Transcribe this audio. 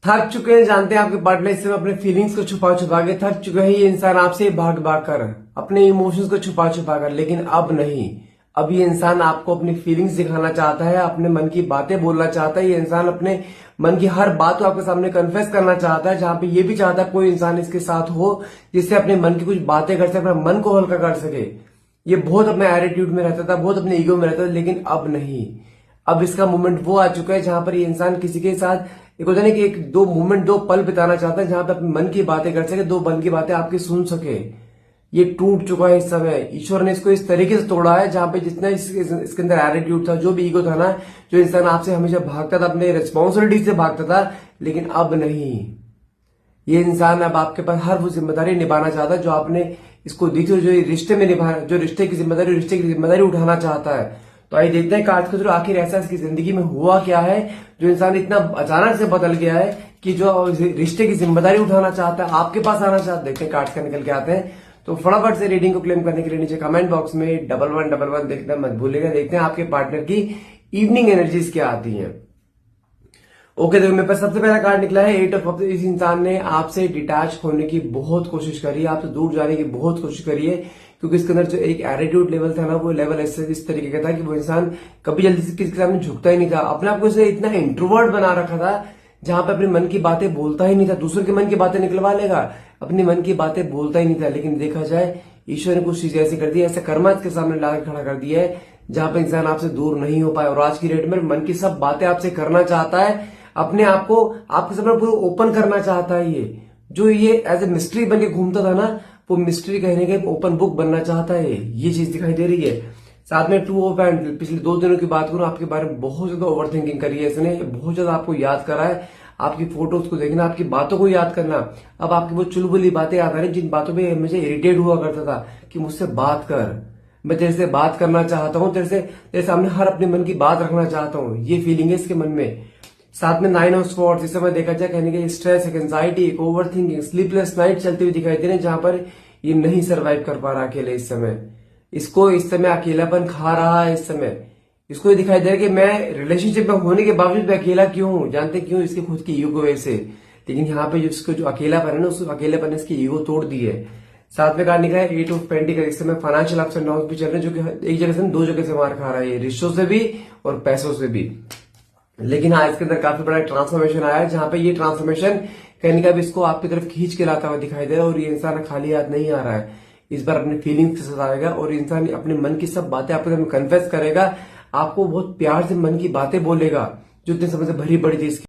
थक चुके हैं, जानते हैं आपके पार्टनर इस समय अपने फीलिंग्स को छुपा छुपा के थक चुके हैं। ये इंसान आपसे भाग भाग कर अपने इमोशंस को छुपा छुपा कर, लेकिन अब नहीं। अब ये इंसान आपको अपनी फीलिंग्स दिखाना चाहता है, अपने मन की बातें बोलना चाहता है। ये इंसान अपने मन की हर बात को आपके सामने कन्फेस करना चाहता है, जहां पे ये भी चाहता है कोई इंसान इसके साथ हो जिससे अपने मन की कुछ बातें कर सके, अपने मन को हल्का कर सके। ये बहुत अपने एटीट्यूड में रहता था, बहुत अपने ईगो में रहता था, लेकिन अब नहीं। अब इसका मोमेंट वो आ चुका है जहां पर ये इंसान किसी के साथ एक होता है ना कि एक दो मोमेंट, दो पल बिताना चाहता है, जहां पे अपने मन की बातें कर सके, दो मन की बातें आपकी सुन सके। ये टूट चुका है इस समय। ईश्वर ने इसको इस तरीके से तोड़ा है जहां पे जितना इसके अंदर एटीट्यूड था, जो भी ईगो था ना, जो इंसान आपसे हमेशा भागता था, अपने रिस्पॉन्सिबिलिटी से भागता था, लेकिन अब नहीं। ये इंसान अब आपके पास हर वो जिम्मेदारी निभाना चाहता है जो आपने इसको दी थी, जो रिश्ते में निभा, जो रिश्ते की जिम्मेदारी उठाना चाहता है। तो आइए देखते हैं कार्ड के थ्रू आखिर ऐसा इसकी जिंदगी में हुआ क्या है जो इंसान इतना अचानक से बदल गया है कि जो रिश्ते की जिम्मेदारी उठाना चाहता है, आपके पास आना चाहता है। देखते हैं कार्ड्स का निकल के आते हैं। तो फटाफट से रीडिंग को क्लेम करने के लिए नीचे कमेंट बॉक्स में 1111 देखना मत भूलिएगा। देखते हैं आपके पार्टनर की इवनिंग एनर्जीज क्या आती हैं। ओके, देखो मेरे पास सबसे पहला कार्ड निकला है 8 ऑफ कप्स। इस इंसान ने आपसे डिटैच होने की बहुत कोशिश करी है, आपसे दूर जाने की बहुत कोशिश करी है, क्योंकि इसके अंदर जो एक एटीट्यूड लेवल था ना, वो लेवल ऐसे इस तरीके का था कि वो इंसान कभी जल्दी से किसी के सामने झुकता ही नहीं था। अपने आप को इसने इतना इंट्रोवर्ट बना रखा था जहां पे अपने मन की बातें बोलता ही नहीं था। दूसरों के मन की बातें निकलवा लेगा, अपने मन की बातें बोलता ही नहीं था। लेकिन देखा जाए ईश्वर ने कुछ चीज ऐसी कर दी है, ऐसा कर्मा इसके सामने लाकर खड़ा कर दिया है जहां पे इंसान आपसे दूर नहीं हो पाए, और आज की डेट में मन की सब बातें आपसे करना चाहता है, अपने आप को आपके सामने पूरा ओपन करना चाहता है। ये जो ये एज ए मिस्ट्री बन के घूमता था ना, वो मिस्ट्री कहने के ओपन बुक बनना चाहता है। ये चीज दिखाई दे रही है। साथ में 2 ऑफ हैंड, पिछले 2 दिनों की बात करूं, आपके बारे में बहुत ज्यादा ओवर थिंकिंग करी है इसने, बहुत ज्यादा आपको याद करा है। आपकी फोटोज को देखना, आपकी बातों को याद करना। अब आपकी वो चुलबुली बातें याद आ रही जिन बातों पे मुझे इरिटेट हुआ करता था कि मुझसे बात कर, मैं तेरे से बात करना चाहता हूँ, तेरे सामने हर अपने मन की बात रखना चाहता हूँ। ये फीलिंग है इसके मन में। साथ में 9 ऑफ स्वॉर्ड्स, इस समय देखा जाए कहने के स्ट्रेस, एक एंजाइटी, एक ओवर थिंकिंग, स्लीपलेस नाइट चलते हुए दिखाई दे रहे हैं, जहां पर ये नहीं सरवाइव कर पा रहा अकेले इस समय। इसको इस समय अकेलापन खा रहा है इस समय। इसको ये दिखाई दे रहा है कि मैं रिलेशनशिप में होने के बावजूद मैं अकेला क्यों हूं। जानते क्यों? इसके खुद की ईगो वजह से। लेकिन यहाँ पे इसको जो अकेलापन है ना, उस अकेलापन ने इसकी ईगो तोड़ दी है। साथ में कार्ड निकला है 8 ऑफ पेंटिकल। इस समय फाइनेंशियल अप्स एंड डाउन्स भी चल रहे हैं, जो कि एक जगह से 2 जगह से मार खा रहा है, रिश्तों से भी और पैसों से भी। लेकिन हाँ, इसके अंदर काफी बड़ा ट्रांसफॉर्मेशन आया है, जहां पे ये ट्रांसफॉर्मेशन कहीं का भी इसको आपकी तरफ खींच के लाता हुआ दिखाई दे रहा है। और ये इंसान खाली हाथ नहीं आ रहा है, इस बार अपने फीलिंग्स के साथ आएगा और इंसान अपने मन की सब बातें आपके सामने कन्फेस करेगा, आपको बहुत प्यार से मन की बातें बोलेगा जो इतने समय से भरी पड़ी थी इसकी।